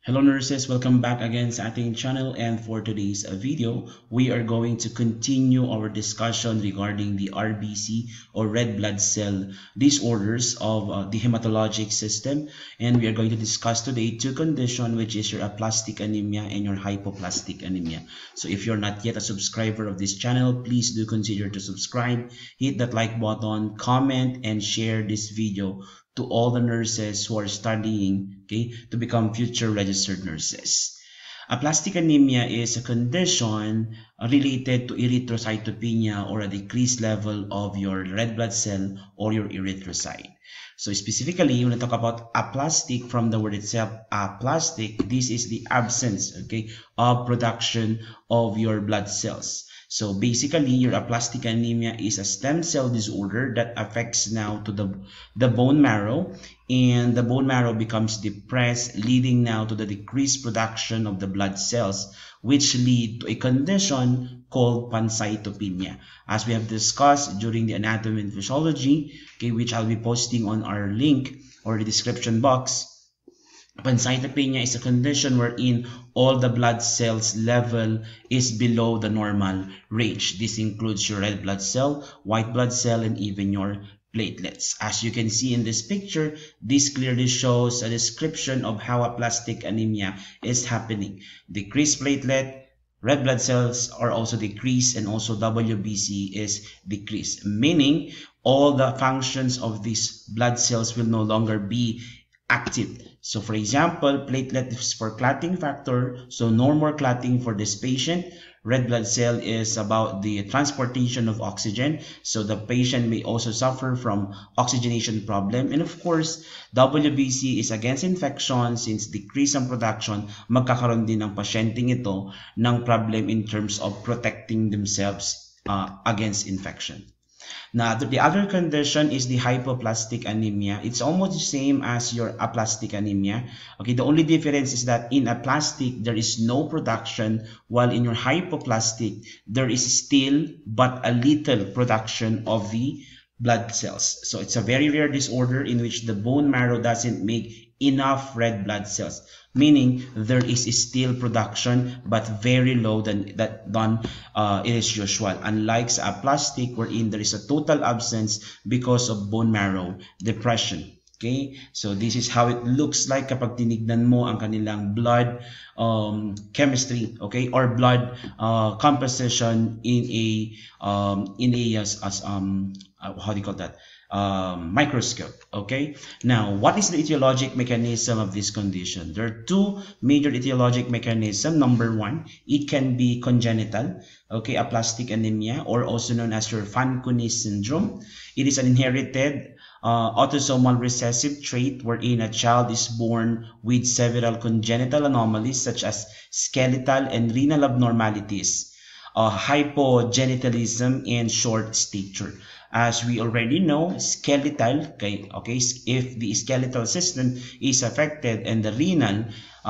Hello nurses, welcome back again sa ating channel, and for today's video, we are going to continue our discussion regarding the RBC or red blood cell disorders of the hematologic system, and we are going to discuss today two conditions, which is your aplastic anemia and your hypoplastic anemia. So if you're not yet a subscriber of this channel, please do consider to subscribe, hit that like button, comment, and share this video to all the nurses who are studying, to become future registered nurses. Aplastic anemia is a condition related to erythrocytopenia, or a decreased level of your red blood cell or your erythrocyte. So specifically, when I talk about aplastic, from the word itself, aplastic, this is the absence, of production of your blood cells. So basically, your aplastic anemia is a stem cell disorder that affects now to the bone marrow, and the bone marrow becomes depressed, leading now to the decreased production of the blood cells, which lead to a condition called pancytopenia. As we have discussed during the anatomy and physiology, which I'll be posting on our link or the description box, pancytopenia is a condition wherein all the blood cells level is below the normal range. This includes your red blood cell, white blood cell, and even your platelets. As you can see in this picture, this clearly shows a description of how aplastic anemia is happening. Decreased platelet, red blood cells are also decreased, and also WBC is decreased, meaning all the functions of these blood cells will no longer be active. So for example, platelet is for clotting factor, so no more clotting for this patient. Red blood cell is about the transportation of oxygen, so the patient may also suffer from oxygenation problem. And of course, WBC is against infection. Since decrease ang production, magkakaroon din ng pasyenteng ito ng problem in terms of protecting themselves against infection. Now, the other condition is the hypoplastic anemia. It's almost the same as your aplastic anemia. The only difference is that in aplastic, there is no production, while in your hypoplastic, there is still but a little production of the blood cells. So it's a very rare disorder in which the bone marrow doesn't make enough red blood cells, meaning there is still production but very low than it is usual, unlike sa aplastic wherein there is a total absence because of bone marrow depression. So this is how it looks like kapag tinignan mo ang kanilang blood chemistry, or blood composition in a how do you call that, microscope. Now, what is the etiologic mechanism of this condition? There are two major etiologic mechanisms. Number one, it can be congenital, aplastic anemia, or also known as your Fanconi syndrome. It is an inherited autosomal recessive trait wherein a child is born with several congenital anomalies such as skeletal and renal abnormalities, hypogenitalism, and short stature. As we already know, skeletal, if the skeletal system is affected and the renal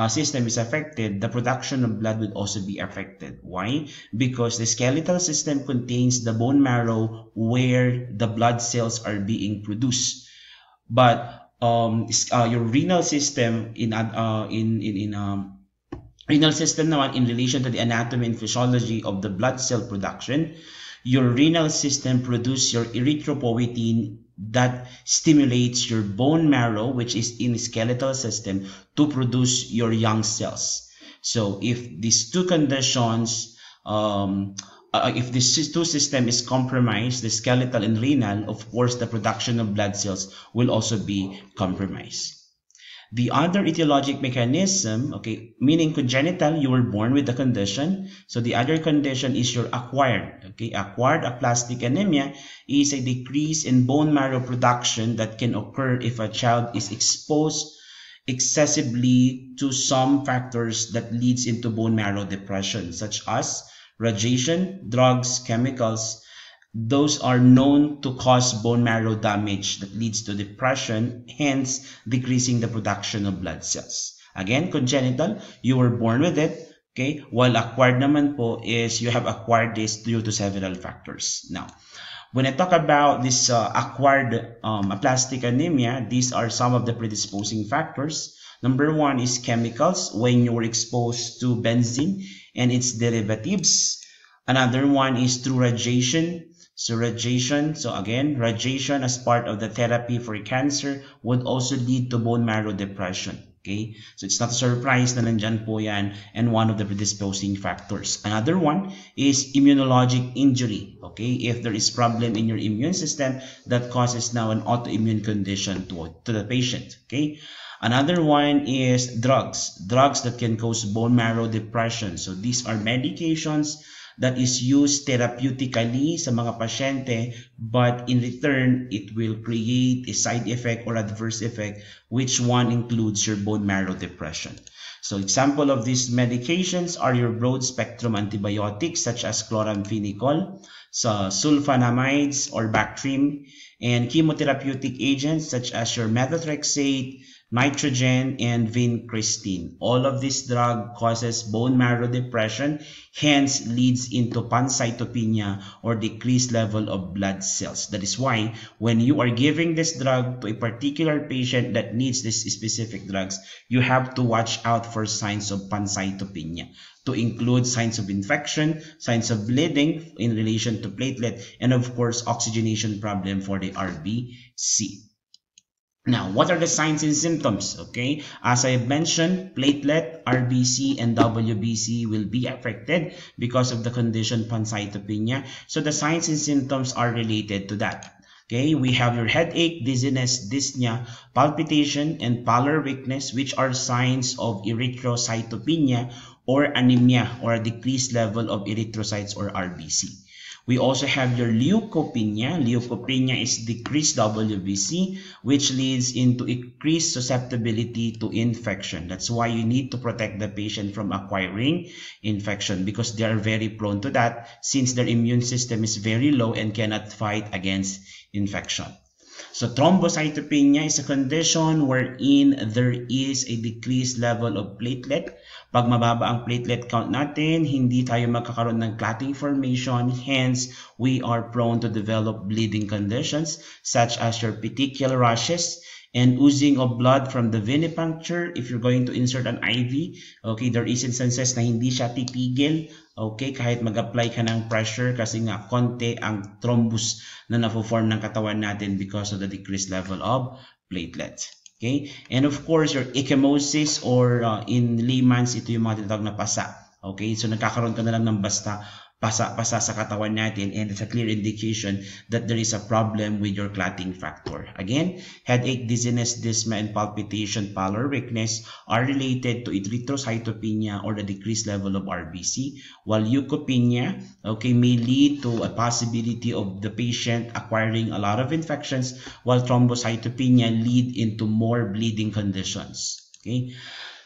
system is affected, the production of blood would also be affected. Why? Because the skeletal system contains the bone marrow where the blood cells are being produced. But your renal system renal system naman, in relation to the anatomy and physiology of the blood cell production, your renal system produces your erythropoietin that stimulates your bone marrow, which is in the skeletal system, to produce your young cells. So if these two conditions, if this two system is compromised, the skeletal and renal, of course, the production of blood cells will also be compromised. The other etiologic mechanism, meaning congenital, you were born with the condition. So the other condition is your acquired. Acquired aplastic anemia is a decrease in bone marrow production that can occur if a child is exposed excessively to some factors that leads into bone marrow depression, such as radiation, drugs, chemicals. Those are known to cause bone marrow damage that leads to depression, hence decreasing the production of blood cells. Again, congenital, you were born with it, while acquired naman po is you have acquired this due to several factors. Now, when I talk about this acquired aplastic anemia, these are some of the predisposing factors. Number one is chemicals, when you're exposed to benzene and its derivatives. Another one is through radiation. So again, radiation as part of the therapy for cancer would also lead to bone marrow depression. Okay, so it's not a surprise na nandyan po yan, and one of the predisposing factors. Another one is immunologic injury. Okay, if there is problem in your immune system that causes now an autoimmune condition to the patient. Okay, another one is drugs that can cause bone marrow depression. So these are medications that is used therapeutically sa mga pasyente, but in return, it will create a side effect or adverse effect, which one includes your bone marrow depression. So example of these medications are your broad-spectrum antibiotics such as chloramphenicol, so sulfonamides or Bactrim, and chemotherapeutic agents such as your methotrexate, nitrogen, and vincristine. All of this drug causes bone marrow depression, hence leads into pancytopenia or decreased level of blood cells. That is why when you are giving this drug to a particular patient that needs this specific drugs, you have to watch out for signs of pancytopenia, to include signs of infection, signs of bleeding in relation to platelet, and of course oxygenation problem for the RBC. Now, what are the signs and symptoms? Okay, as I mentioned, platelet, RBC, and WBC will be affected because of the condition pancytopenia. So the signs and symptoms are related to that. Okay, we have your headache, dizziness, dyspnea, palpitation, and pallor weakness, which are signs of erythrocytopenia or anemia or a decreased level of erythrocytes or RBC. We also have your leukopenia. Leukopenia is decreased WBC, which leads into increased susceptibility to infection. That's why you need to protect the patient from acquiring infection, because they are very prone to that since their immune system is very low and cannot fight against infection. So thrombocytopenia is a condition wherein there is a decreased level of platelet. Pag mababa ang platelet count natin, hindi tayo magkakaroon ng clotting formation. Hence, we are prone to develop bleeding conditions such as your petechial rashes and oozing of blood from the venipuncture. If you're going to insert an IV, okay, there is instances na hindi siya titigil. Okay, kahit mag-apply ka ng pressure kasi nga konti ang thrombus na na-form ng katawan natin because of the decreased level of platelets. Okay, and of course, your ecchymosis or in layman's, ito yung mga tinatawag na pasa. Okay, so nagkakaroon ka na lang ng basta pasa sa katawan natin, and it's a clear indication that there is a problem with your clotting factor. Again, headache, dizziness, dyspnea, and palpitation, pallor weakness are related to erythrocytopenia or the decreased level of RBC, while leukopenia, okay, may lead to a possibility of the patient acquiring a lot of infections, while thrombocytopenia lead into more bleeding conditions. Okay.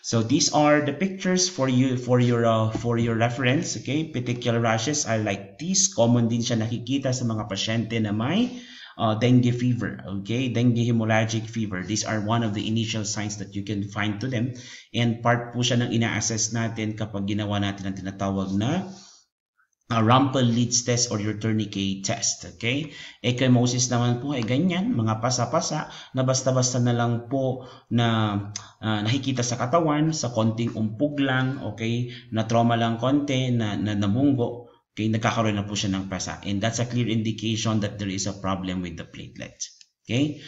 So these are the pictures for your reference. Okay, petechial rashes are like this. Common din siya nakikita sa mga pasyente na may dengue fever. Okay, dengue hemorrhagic fever. These are one of the initial signs that you can find to them, and part po siya ng ina-assess natin kapag ginawa natin ang tinatawag na Rumpel Leeds test or your tourniquet test. Okay, ecchymosis naman po ay ganyan, mga pasa-pasa na basta-basta na lang po na nakikita sa katawan, sa konting umpog lang, okay, na trauma lang konti, na namunggo, okay, nagkakaroon na po siya ng pasa, and that's a clear indication that there is a problem with the platelet. Okay.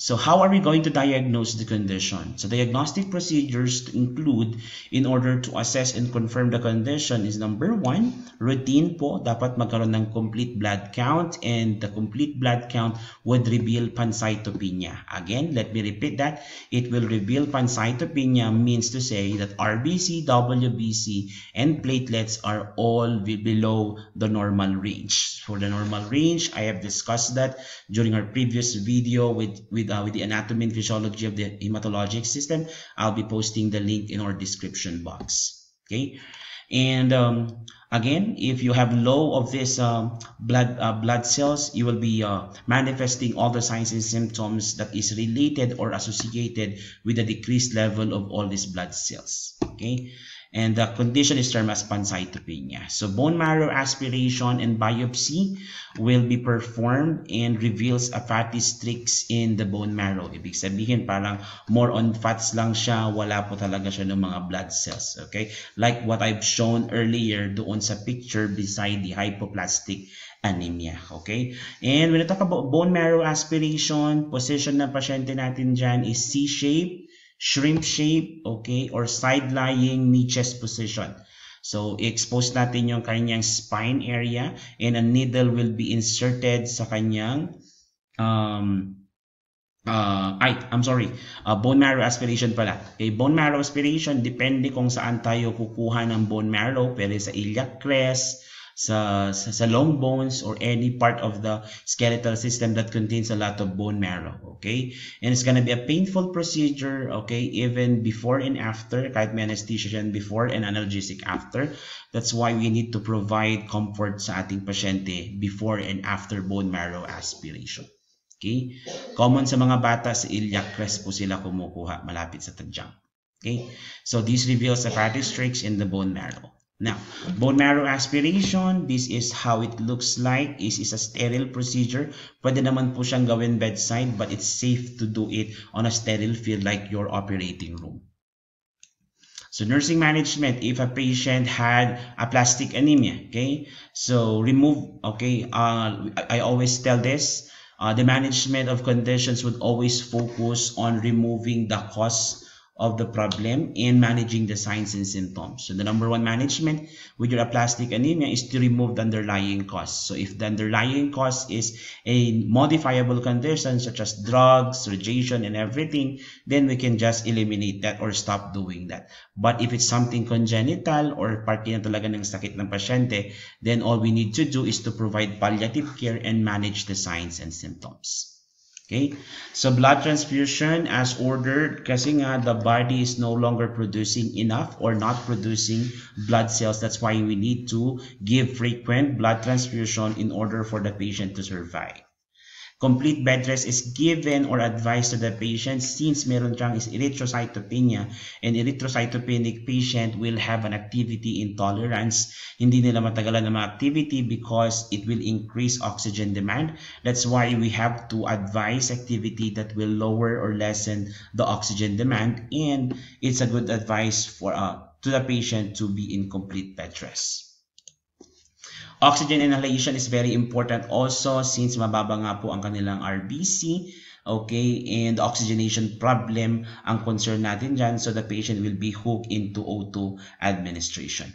So how are we going to diagnose the condition? So diagnostic procedures to include in order to assess and confirm the condition is number one, routine po, dapat magkaroon ng complete blood count, and the complete blood count would reveal pancytopenia. Again, let me repeat that. It will reveal pancytopenia means to say that RBC, WBC, and platelets are all below the normal range. For the normal range, I have discussed that during our previous video with the anatomy and physiology of the hematologic system. I'll be posting the link in our description box. Okay, and again, if you have low of this blood cells, you will be manifesting all the signs and symptoms that is related or associated with a decreased level of all these blood cells. Okay, and the condition is termed as pancytopenia. So bone marrow aspiration and biopsy will be performed and reveals a fatty streaks in the bone marrow. Ibig sabihin parang more on fats lang siya, wala po talaga siya ng mga blood cells. Okay, like what I've shown earlier doon sa picture beside the hypoplastic anemia. Okay, and when we talk about bone marrow aspiration, position ng pasyente natin dyan is C-shape, shrimp shape, okay, or side-lying knee chest position. So, expose natin yung kanyang spine area and a needle will be inserted sa kanyang bone marrow aspiration pala. Okay, bone marrow aspiration, depende kung saan tayo kukuha ng bone marrow, pwede sa iliac crest, sa long bones, or any part of the skeletal system that contains a lot of bone marrow. Okay, and it's gonna be a painful procedure, okay, even before and after, kahit may anesthesia dyan before and analgesic after. That's why we need to provide comfort sa ating pasyente before and after bone marrow aspiration. Okay, common sa mga bata, sa iliac crest po sila kumukuha malapit sa tadyang. Okay, so this reveals the fatty streaks in the bone marrow. Now, bone marrow aspiration, this is how it looks like. This is a sterile procedure. Pwede naman po siyang gawin bedside, but it's safe to do it on a sterile field like your operating room. So nursing management, if a patient had aplastic anemia, okay, so remove, okay, I always tell this, the management of conditions would always focus on removing the cause of the problem and managing the signs and symptoms. So the number one management with your aplastic anemia is to remove the underlying cause. So if the underlying cause is a modifiable condition such as drugs, radiation, and everything, then we can just eliminate that or stop doing that. But if it's something congenital or parte na talaga ng sakit ng pasyente, then all we need to do is to provide palliative care and manage the signs and symptoms. Okay, so blood transfusion as ordered kasi nga the body is no longer producing enough or not producing blood cells. That's why we need to give frequent blood transfusion in order for the patient to survive. Complete bed rest is given or advised to the patient since meron siyang is erythrocytopenia, and erythrocytopenic patient will have an activity intolerance. Hindi nila matagalan ng mga activity because it will increase oxygen demand. That's why we have to advise activity that will lower or lessen the oxygen demand, and it's a good advice for to the patient to be in complete bed rest. Oxygen inhalation is very important also since mababa nga po ang kanilang RBC, okay, and the oxygenation problem ang concern natin dyan, so the patient will be hooked into O2 administration.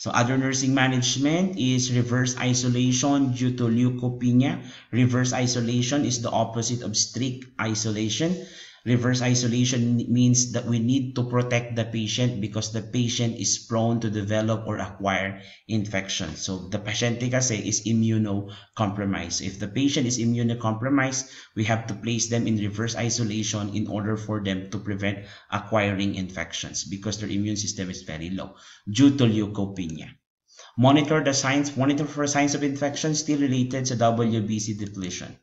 So other nursing management is reverse isolation due to leukopenia. Reverse isolation is the opposite of strict isolation. Reverse isolation means that we need to protect the patient because the patient is prone to develop or acquire infection. So the pasyente kasi is immunocompromised. If the patient is immunocompromised, we have to place them in reverse isolation in order for them to prevent acquiring infections because their immune system is very low due to leukopenia. Monitor for signs of infection still related to WBC depletion.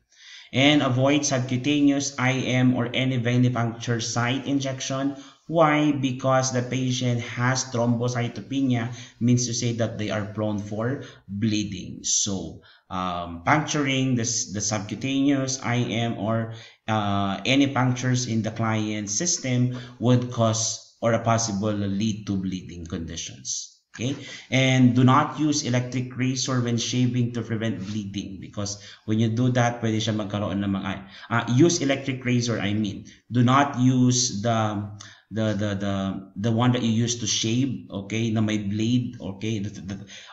And avoid subcutaneous, IM, or any venipuncture site injection. Why? Because the patient has thrombocytopenia, means to say that they are prone for bleeding. So, puncturing the subcutaneous, IM, or any punctures in the client's system would cause or a possible lead to bleeding conditions. Okay, and do not use electric razor when shaving to prevent bleeding because when you do that, pwede siya magkaroon ng mga use electric razor. I mean, do not use the one that you use to shave, okay, na may blade, okay,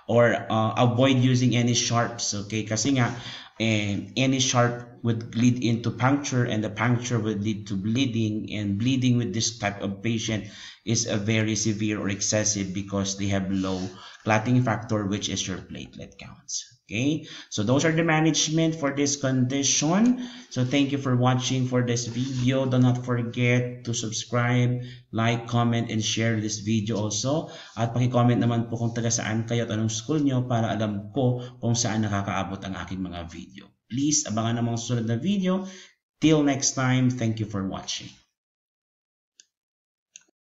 or avoid using any sharps, okay, kasi nga any sharp would lead into puncture, and the puncture would lead to bleeding, and bleeding with this type of patient is a very severe or excessive because they have low clotting factor, which is your platelet counts. Okay, so those are the management for this condition. So thank you for watching for this video. Do not forget to subscribe, like, comment, and share this video also. At paki-comment naman po kung taga saan kayo at anong school nyo para alam ko kung saan nakakaabot ang aking mga video. Please, abangan namang susunod na video. Till next time, thank you for watching.